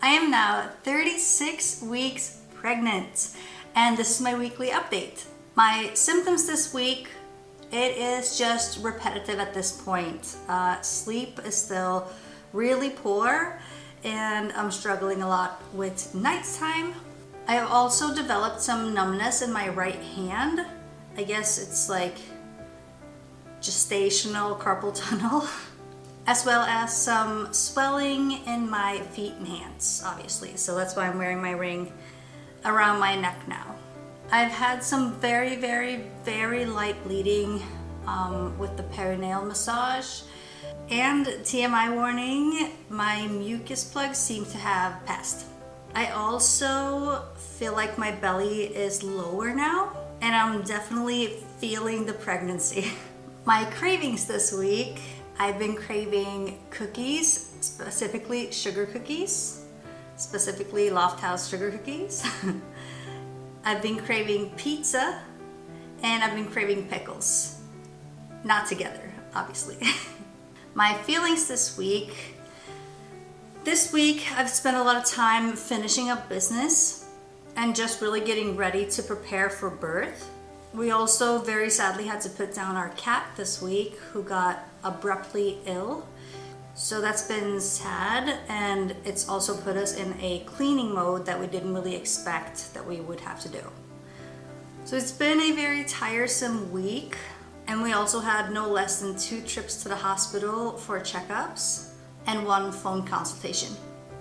I am now 36 weeks pregnant, and this is my weekly update. My symptoms this week, it is just repetitive at this point. Sleep is still really poor, and I'm struggling a lot with nighttime. I have also developed some numbness in my right hand. I guess it's like gestational carpal tunnel. As well as some swelling in my feet and hands, obviously. So that's why I'm wearing my ring around my neck now. I've had some very light bleeding with the perineal massage. And TMI warning, my mucus plugs seem to have passed. I also feel like my belly is lower now, and I'm definitely feeling the pregnancy. My cravings this week, I've been craving cookies, specifically sugar cookies, specifically Loft House sugar cookies. I've been craving pizza, and I've been craving pickles. Not together, obviously. My feelings this week I've spent a lot of time finishing up business and just really getting ready to prepare for birth. We also very sadly had to put down our cat this week, who got abruptly ill. So that's been sad, and it's also put us in a cleaning mode that we didn't really expect that we would have to do. So it's been a very tiresome week, and we also had no less than 2 trips to the hospital for checkups and 1 phone consultation.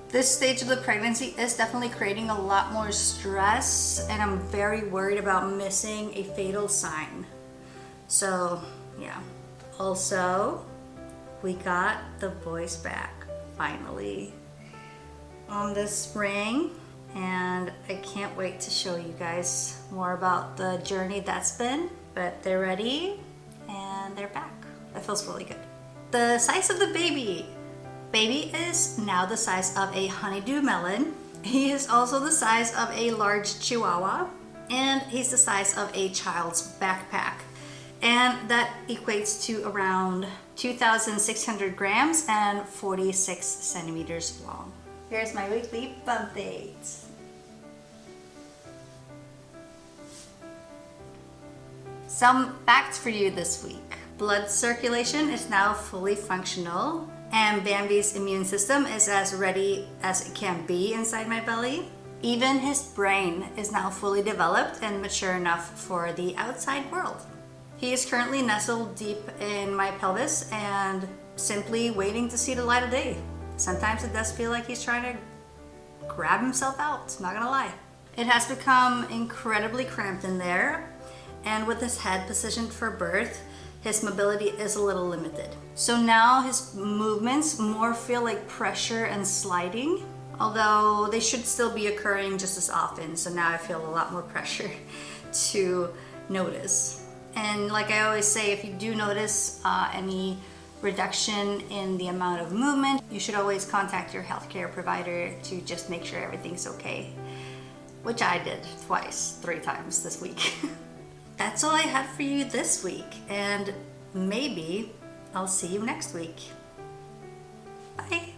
This stage of the pregnancy is definitely creating a lot more stress, and I'm very worried about missing a fatal sign. So yeah. Also, we got the boys back finally on this ring, and I can't wait to show you guys more about the journey that's been. But they're ready and they're back. That feels really good. The size of the baby. Baby is now the size of a honeydew melon. He is also the size of a large chihuahua, and he's the size of a child's backpack. And that equates to around 2,600 grams and 46 centimeters long. Here's my weekly update. Some facts for you this week. Blood circulation is now fully functional, and Bambi's immune system is as ready as it can be inside my belly. Even his brain is now fully developed and mature enough for the outside world. He is currently nestled deep in my pelvis and simply waiting to see the light of day. Sometimes it does feel like he's trying to grab himself out, not gonna lie. It has become incredibly cramped in there, and with his head positioned for birth, his mobility is a little limited. So now his movements more feel like pressure and sliding, although they should still be occurring just as often. So now I feel a lot more pressure to notice. And like I always say, if you do notice any reduction in the amount of movement, you should always contact your healthcare provider to just make sure everything's okay, which I did 3 times this week. That's all I had for you this week, and maybe I'll see you next week. Bye.